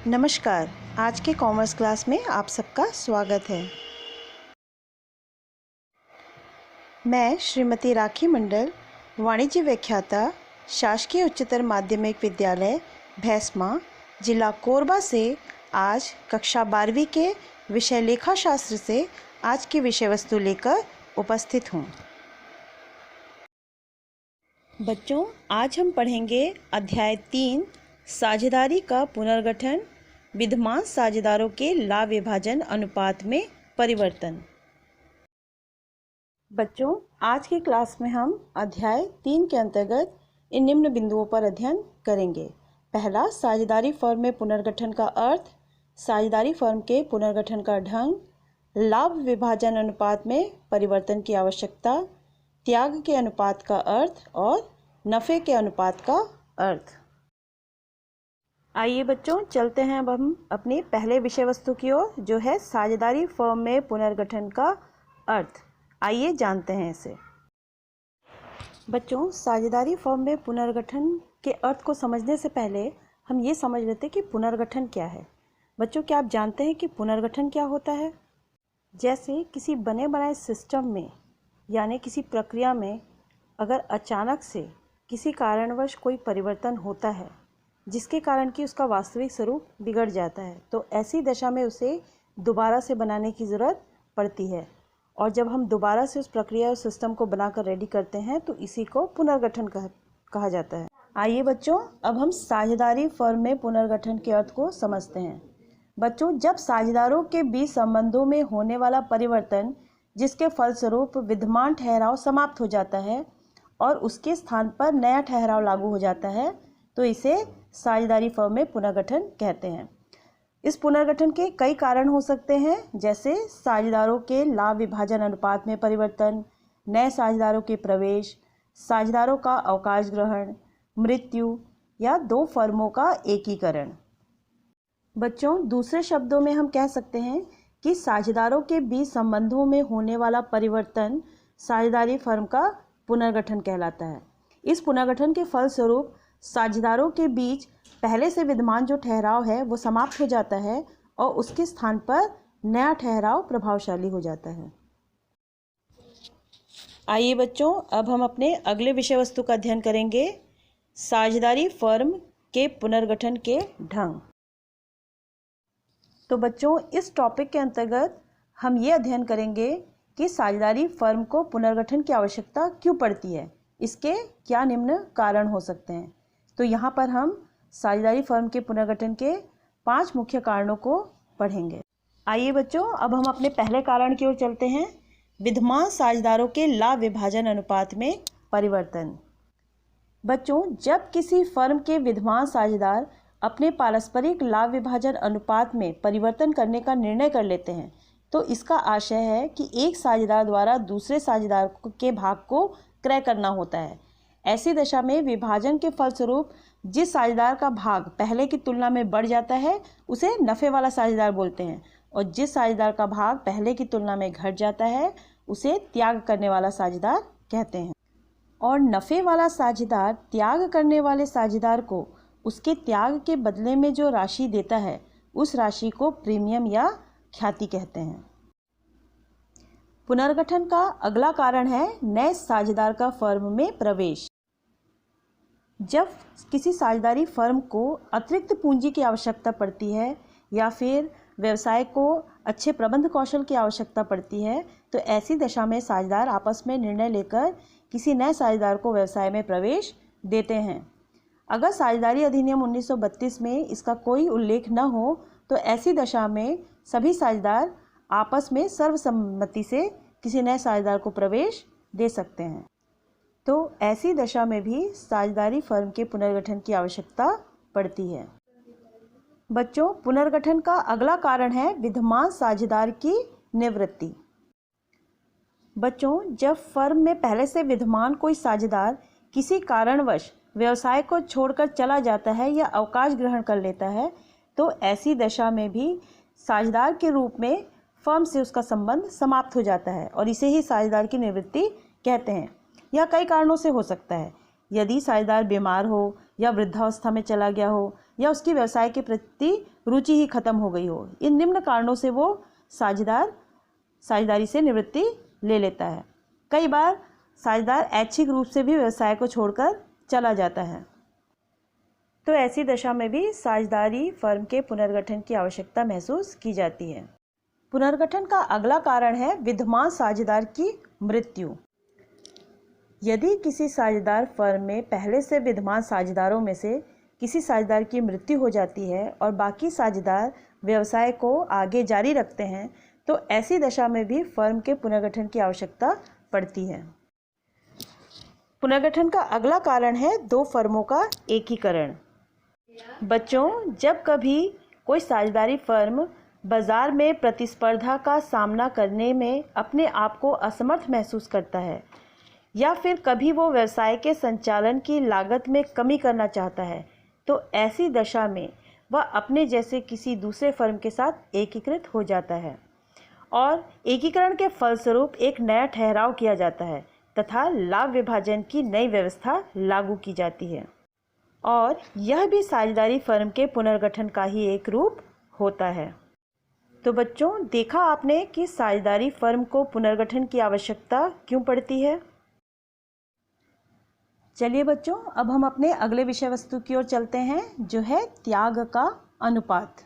नमस्कार। आज के कॉमर्स क्लास में आप सबका स्वागत है। मैं श्रीमती राखी मंडल, वाणिज्य व्याख्याता, शासकीय उच्चतर माध्यमिक विद्यालय भैंसमा, जिला कोरबा से आज कक्षा 12वीं के विषय लेखा शास्त्र से आज की विषय वस्तु लेकर उपस्थित हूँ। बच्चों, आज हम पढ़ेंगे अध्याय 3 साझेदारी का पुनर्गठन, विद्यमान साझेदारों के लाभ विभाजन अनुपात में परिवर्तन। बच्चों, आज की क्लास में हम अध्याय 3 के अंतर्गत इन निम्न बिंदुओं पर अध्ययन करेंगे। पहला, साझेदारी फर्म में पुनर्गठन का अर्थ, साझेदारी फर्म के पुनर्गठन का ढंग, लाभ विभाजन अनुपात में परिवर्तन की आवश्यकता, त्याग के अनुपात का अर्थ और नफ़े के अनुपात का अर्थ। आइए बच्चों, चलते हैं अब हम अपने पहले विषय वस्तु की ओर, जो है साझेदारी फर्म में पुनर्गठन का अर्थ। आइए जानते हैं इसे। बच्चों, साझेदारी फर्म में पुनर्गठन के अर्थ को समझने से पहले हम ये समझ लेते हैं कि पुनर्गठन क्या है। बच्चों, क्या आप जानते हैं कि पुनर्गठन क्या होता है? जैसे किसी बने बनाए सिस्टम में यानी किसी प्रक्रिया में अगर अचानक से किसी कारणवश कोई परिवर्तन होता है जिसके कारण कि उसका वास्तविक स्वरूप बिगड़ जाता है, तो ऐसी दशा में उसे दोबारा से बनाने की ज़रूरत पड़ती है। और जब हम दोबारा से उस प्रक्रिया और सिस्टम को बनाकर रेडी करते हैं तो इसी को पुनर्गठन कहा जाता है। आइए बच्चों, अब हम साझेदारी फर्म में पुनर्गठन के अर्थ को समझते हैं। बच्चों, जब साझेदारों के बीच संबंधों में होने वाला परिवर्तन जिसके फलस्वरूप विद्यमान ठहराव समाप्त हो जाता है और उसके स्थान पर नया ठहराव लागू हो जाता है, तो इसे साझेदारी फर्म में पुनर्गठन कहते हैं। इस पुनर्गठन के कई कारण हो सकते हैं, जैसे साझेदारों के लाभ विभाजन अनुपात में परिवर्तन, नए साझेदारों के प्रवेश, साझेदारों का अवकाश ग्रहण, मृत्यु या दो फर्मों का एकीकरण। बच्चों, दूसरे शब्दों में हम कह सकते हैं कि साझेदारों के बीच संबंधों में होने वाला परिवर्तन साझेदारी फर्म का पुनर्गठन कहलाता है। इस पुनर्गठन के फलस्वरूप साझेदारों के बीच पहले से विद्यमान जो ठहराव है वो समाप्त हो जाता है और उसके स्थान पर नया ठहराव प्रभावशाली हो जाता है। आइए बच्चों, अब हम अपने अगले विषय वस्तु का अध्ययन करेंगे, साझेदारी फर्म के पुनर्गठन के ढंग। तो बच्चों, इस टॉपिक के अंतर्गत हम ये अध्ययन करेंगे कि साझेदारी फर्म को पुनर्गठन की आवश्यकता क्यों पड़ती है, इसके क्या निम्न कारण हो सकते हैं। तो यहाँ पर हम साझेदारी फर्म के पुनर्गठन के 5 मुख्य कारणों को पढ़ेंगे। आइए बच्चों, अब हम अपने पहले कारण की ओर चलते हैं, विद्यमान साझेदारों के लाभ विभाजन अनुपात में परिवर्तन। बच्चों, जब किसी फर्म के विद्यमान साझेदार अपने पारस्परिक लाभ विभाजन अनुपात में परिवर्तन करने का निर्णय कर लेते हैं, तो इसका आशय है कि एक साझेदार द्वारा दूसरे साझेदार के भाग को क्रय करना होता है। ऐसी दशा में विभाजन के फलस्वरूप जिस साझेदार का भाग पहले की तुलना में बढ़ जाता है उसे नफ़े वाला साझेदार बोलते हैं, और जिस साझेदार का भाग पहले की तुलना में घट जाता है उसे त्याग करने वाला साझेदार कहते हैं। और नफ़े वाला साझेदार त्याग करने वाले साझेदार को उसके त्याग के बदले में जो राशि देता है उस राशि को प्रीमियम या ख्याति कहते हैं। पुनर्गठन का अगला कारण है नए साझेदार का फर्म में प्रवेश। जब किसी साझेदारी फर्म को अतिरिक्त पूंजी की आवश्यकता पड़ती है या फिर व्यवसाय को अच्छे प्रबंध कौशल की आवश्यकता पड़ती है, तो ऐसी दशा में साझेदार आपस में निर्णय लेकर किसी नए साझेदार को व्यवसाय में प्रवेश देते हैं। अगर साझेदारी अधिनियम 1932 में इसका कोई उल्लेख न हो तो ऐसी दशा में सभी साझेदार आपस में सर्वसम्मति से किसी नए साझेदार को प्रवेश दे सकते हैं। तो ऐसी दशा में भी साझेदारी फर्म के पुनर्गठन की आवश्यकता पड़ती है। बच्चों, पुनर्गठन का अगला कारण है विद्यमान साझेदार की निवृत्ति। बच्चों, जब फर्म में पहले से विद्यमान कोई साझेदार किसी कारणवश व्यवसाय को छोड़कर चला जाता है या अवकाश ग्रहण कर लेता है, तो ऐसी दशा में भी साझेदार के रूप में फर्म से उसका संबंध समाप्त हो जाता है और इसे ही साझेदार की निवृत्ति कहते हैं। यह कई कारणों से हो सकता है। यदि साझेदार बीमार हो या वृद्धावस्था में चला गया हो या उसकी व्यवसाय के प्रति रुचि ही खत्म हो गई हो। इन निम्न कारणों से वो साझेदारी से निवृत्ति ले लेता है। कई बार साझेदार ऐच्छिक रूप से भी व्यवसाय को छोड़कर चला जाता है। तो ऐसी दशा में भी साझेदारी फर्म के पुनर्गठन की आवश्यकता महसूस की जाती है। पुनर्गठन का अगला कारण है विद्यमान साझेदार की मृत्यु। यदि किसी साझेदार फर्म में पहले से विद्यमान साझेदारों में से किसी साझेदार की मृत्यु हो जाती है और बाकी साझेदार व्यवसाय को आगे जारी रखते हैं, तो ऐसी दशा में भी फर्म के पुनर्गठन की आवश्यकता पड़ती है। पुनर्गठन का अगला कारण है दो फर्मों का एकीकरण। बच्चों, जब कभी कोई साझेदारी फर्म बाजार में प्रतिस्पर्धा का सामना करने में अपने आप को असमर्थ महसूस करता है या फिर कभी वो व्यवसाय के संचालन की लागत में कमी करना चाहता है, तो ऐसी दशा में वह अपने जैसे किसी दूसरे फर्म के साथ एकीकृत हो जाता है और एकीकरण के फलस्वरूप एक नया ठहराव किया जाता है तथा लाभ विभाजन की नई व्यवस्था लागू की जाती है। और यह भी साझेदारी फर्म के पुनर्गठन का ही एक रूप होता है। तो बच्चों, देखा आपने कि साझेदारी फर्म को पुनर्गठन की आवश्यकता क्यों पड़ती है। चलिए बच्चों, अब हम अपने अगले विषय वस्तु की ओर चलते हैं, जो है त्याग का अनुपात।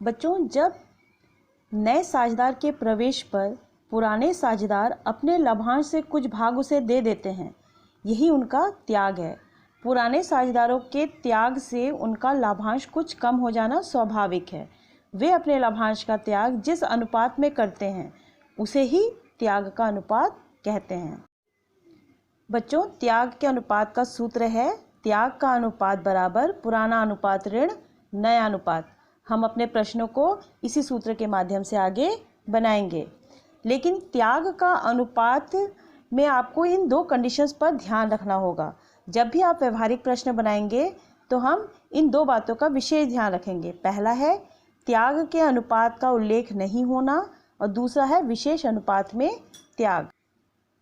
बच्चों, जब नए साझेदार के प्रवेश पर पुराने साझेदार अपने लाभांश से कुछ भाग उसे दे देते हैं, यही उनका त्याग है। पुराने साझेदारों के त्याग से उनका लाभांश कुछ कम हो जाना स्वाभाविक है। वे अपने लाभांश का त्याग जिस अनुपात में करते हैं, उसे ही त्याग का अनुपात कहते हैं। बच्चों, त्याग के अनुपात का सूत्र है त्याग का अनुपात बराबर पुराना अनुपात ऋण नया अनुपात। हम अपने प्रश्नों को इसी सूत्र के माध्यम से आगे बनाएंगे। लेकिन त्याग का अनुपात में आपको इन दो कंडीशंस पर ध्यान रखना होगा। जब भी आप व्यवहारिक प्रश्न बनाएंगे तो हम इन दो बातों का विशेष ध्यान रखेंगे। पहला है त्याग के अनुपात का उल्लेख नहीं होना और दूसरा है विशेष अनुपात में त्याग।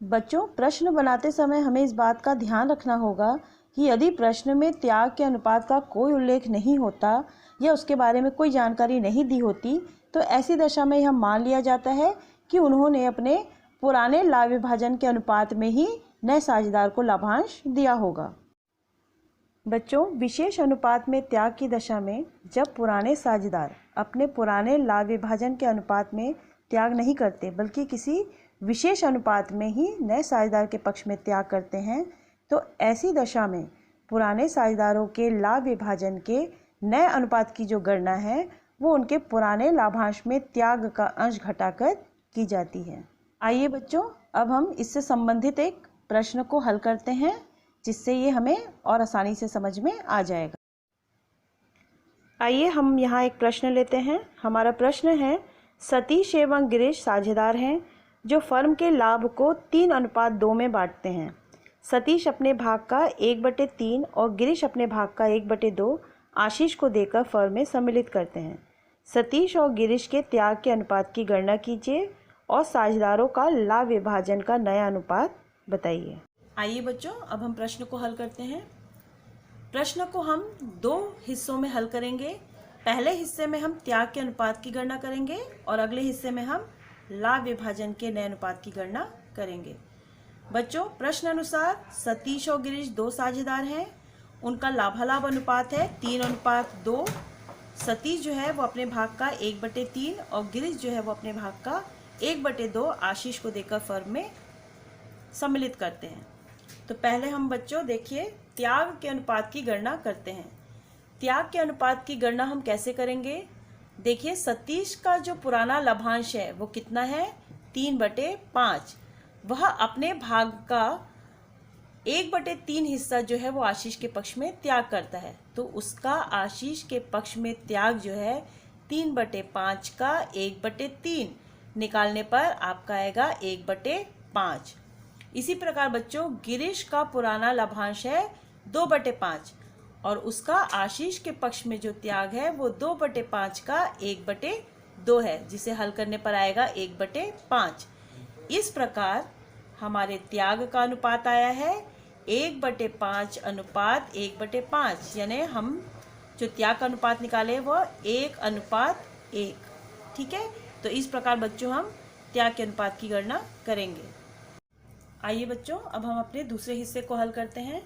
बच्चों, प्रश्न बनाते समय हमें इस बात का ध्यान रखना होगा कि यदि प्रश्न में त्याग के अनुपात का कोई उल्लेख नहीं होता या उसके बारे में कोई जानकारी नहीं दी होती, तो ऐसी दशा में यह मान लिया जाता है कि उन्होंने अपने पुराने लाभ विभाजन के अनुपात में ही नए साझेदार को लाभांश दिया होगा। बच्चों, विशेष अनुपात में त्याग की दशा में जब पुराने साझेदार अपने पुराने लाभ विभाजन के अनुपात में त्याग नहीं करते बल्कि किसी विशेष अनुपात में ही नए साझेदार के पक्ष में त्याग करते हैं, तो ऐसी दशा में पुराने साझेदारों के लाभ विभाजन के नए अनुपात की जो गणना है वो उनके पुराने लाभांश में त्याग का अंश घटाकर की जाती है। आइए बच्चों, अब हम इससे संबंधित एक प्रश्न को हल करते हैं, जिससे ये हमें और आसानी से समझ में आ जाएगा। आइए हम यहाँ एक प्रश्न लेते हैं। हमारा प्रश्न है, सतीश एवं गिरीश साझेदार हैं जो फर्म के लाभ को 3:2 में बांटते हैं। सतीश अपने भाग का 1/3 और गिरीश अपने भाग का 1/2 आशीष को देकर फर्म में सम्मिलित करते हैं। सतीश और गिरीश के त्याग के अनुपात की गणना कीजिए और साझेदारों का लाभ विभाजन का नया अनुपात बताइए। आइए बच्चों, अब हम प्रश्न को हल करते हैं। प्रश्न को हम 2 हिस्सों में हल करेंगे। पहले हिस्से में हम त्याग के अनुपात की गणना करेंगे और अगले हिस्से में हम लाभ विभाजन के नए अनुपात की गणना करेंगे। बच्चों, प्रश्न अनुसार सतीश और गिरीश 2 साझेदार हैं। उनका लाभालाभ अनुपात है 3:2। सतीश जो है वो अपने भाग का 1/3 और गिरीश जो है वो अपने भाग का 1/2 आशीष को देकर फर्म में सम्मिलित करते हैं। तो पहले हम बच्चों देखिए त्याग के अनुपात की गणना करते हैं। त्याग के अनुपात की गणना हम कैसे करेंगे? देखिए, सतीश का जो पुराना लाभांश है वो कितना है? 3/5। वह अपने भाग का 1/3 हिस्सा जो है वो आशीष के पक्ष में त्याग करता है, तो उसका आशीष के पक्ष में त्याग जो है 3/5 का 1/3 निकालने पर आपका आएगा 1/5। इसी प्रकार बच्चों, गिरीश का पुराना लाभांश है 2/5 और उसका आशीष के पक्ष में जो त्याग है वो 2/5 का 1/2 है, जिसे हल करने पर आएगा 1/5। इस प्रकार हमारे त्याग का अनुपात आया है 1/5 अनुपात 1/5, यानी हम जो त्याग का अनुपात निकाले वह 1:1। ठीक है, तो इस प्रकार बच्चों हम त्याग के अनुपात की गणना करेंगे। आइए बच्चों, अब हम अपने दूसरे हिस्से को हल करते हैं।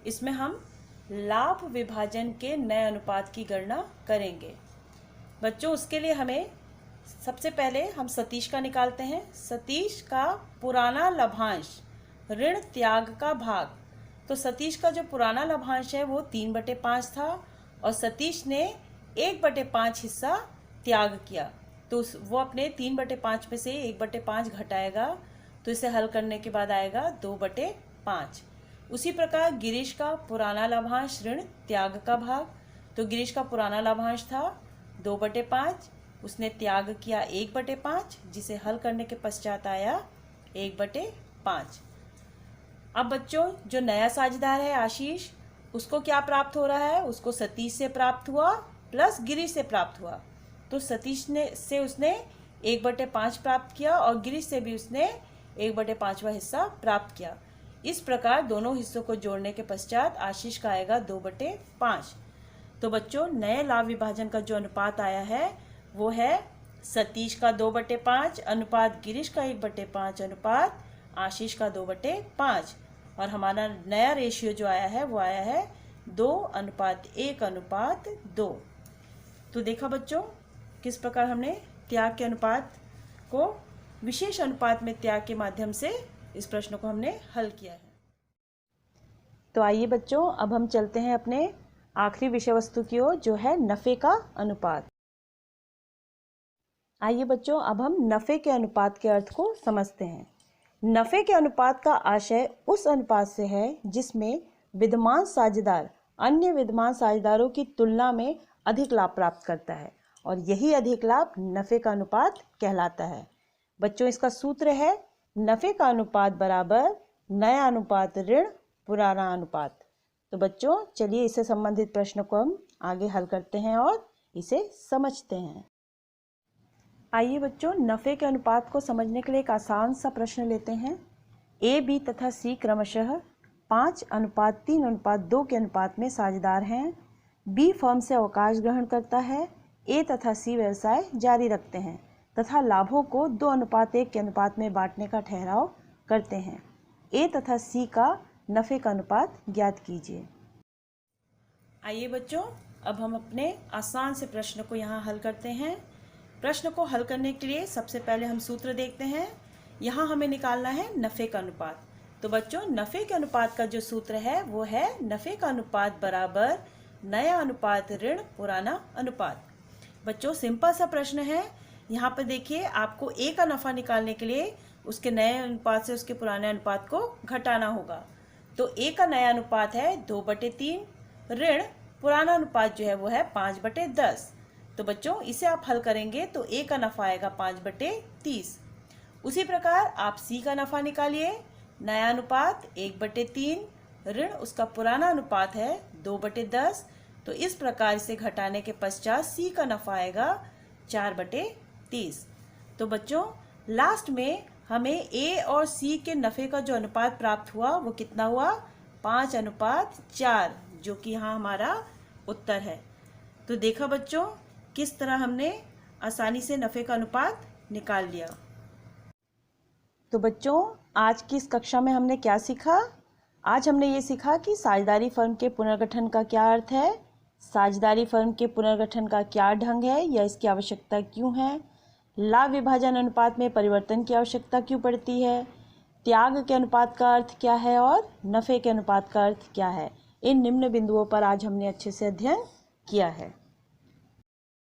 इसमें हम लाभ विभाजन के नए अनुपात की गणना करेंगे। बच्चों, उसके लिए हमें सबसे पहले हम सतीश का निकालते हैं। सतीश का पुराना लाभांश ऋण त्याग का भाग। तो सतीश का जो पुराना लाभांश है वो 3/5 था और सतीश ने 1/5 हिस्सा त्याग किया, तो वो अपने 3/5 में से 1/5 घटाएगा, तो इसे हल करने के बाद आएगा 2/5। उसी प्रकार गिरीश का पुराना लाभांश ऋण त्याग का भाग। तो गिरीश का पुराना लाभांश था 2/5, उसने त्याग किया 1/5, जिसे हल करने के पश्चात आया 1/5। अब बच्चों, जो नया साझेदार है आशीष, उसको क्या प्राप्त हो रहा है? उसको सतीश से प्राप्त हुआ प्लस गिरीश से प्राप्त हुआ। तो सतीश से उसने 1/5 प्राप्त किया और गिरीश से भी उसने 1/5वां हिस्सा प्राप्त किया। इस प्रकार दोनों हिस्सों को जोड़ने के पश्चात आशीष का आएगा 2/5। तो बच्चों, नए लाभ विभाजन का जो अनुपात आया है वो है सतीश का 2/5 अनुपात गिरीश का 1/5 अनुपात आशीष का 2/5, और हमारा नया रेशियो जो आया है वो आया है 2:1:2। तो देखा बच्चों, किस प्रकार हमने त्याग के अनुपात को विशेष अनुपात में त्याग के माध्यम से इस प्रश्न को हमने हल किया है। तो आइए बच्चों, अब हम चलते हैं अपने आखिरी विषय वस्तु की ओर, जो है नफे का अनुपात। आइए बच्चों, अब हम नफे के अनुपात के अर्थ को समझते हैं। नफे के अनुपात का आशय उस अनुपात से है जिसमें विद्यमान साझेदार अन्य विद्यमान साझेदारों की तुलना में अधिक लाभ प्राप्त करता है, और यही अधिक लाभ नफे का अनुपात कहलाता है। बच्चों, इसका सूत्र है नफे का अनुपात बराबर नया अनुपात ऋण पुराना अनुपात। तो बच्चों, चलिए इससे संबंधित प्रश्न को हम आगे हल करते हैं और इसे समझते हैं। आइए बच्चों, नफे के अनुपात को समझने के लिए एक आसान सा प्रश्न लेते हैं। ए, बी तथा सी क्रमशः 5:3:2 के अनुपात में साझेदार हैं। बी फर्म से अवकाश ग्रहण करता है, ए तथा सी व्यवसाय जारी रखते हैं तथा लाभों को 2:1 के अनुपात में बांटने का ठहराव करते हैं। ए तथा सी का नफे का अनुपात ज्ञात कीजिए। आइए बच्चों, अब हम अपने आसान से प्रश्न को यहाँ हल करते हैं। प्रश्न को हल करने के लिए सबसे पहले हम सूत्र देखते हैं। यहाँ हमें निकालना है नफे का अनुपात। तो बच्चों, नफे के अनुपात का जो सूत्र है वो है नफे का अनुपात बराबर नया अनुपात ऋण पुराना अनुपात। बच्चों, सिंपल सा प्रश्न है। यहाँ पर देखिए, आपको ए का नफा निकालने के लिए उसके नए अनुपात से उसके पुराने अनुपात को घटाना होगा। तो ए का नया अनुपात है 2/3, ऋण पुराना अनुपात जो है वो है 5/10। तो बच्चों, इसे आप हल करेंगे तो ए का नफा आएगा 5/30। उसी प्रकार आप सी का नफा निकालिए। नया अनुपात 1/3, ऋण उसका पुराना अनुपात है 2/10। तो इस प्रकार से घटाने के पश्चात सी का नफा आएगा 4/30। तो बच्चों, लास्ट में हमें ए और सी के नफे का जो अनुपात प्राप्त हुआ वो कितना हुआ? 5:4, जो कि यहाँ हमारा उत्तर है। तो देखा बच्चों, किस तरह हमने आसानी से नफे का अनुपात निकाल लिया। तो बच्चों, आज की इस कक्षा में हमने क्या सीखा? आज हमने ये सीखा कि साझेदारी फर्म के पुनर्गठन का क्या अर्थ है, साझेदारी फर्म के पुनर्गठन का क्या ढंग है या इसकी आवश्यकता क्यों है, लाभ विभाजन अनुपात में परिवर्तन की आवश्यकता क्यों पड़ती है, त्याग के अनुपात का अर्थ क्या है और नफे के अनुपात का अर्थ क्या है। इन निम्न बिंदुओं पर आज हमने अच्छे से अध्ययन किया है।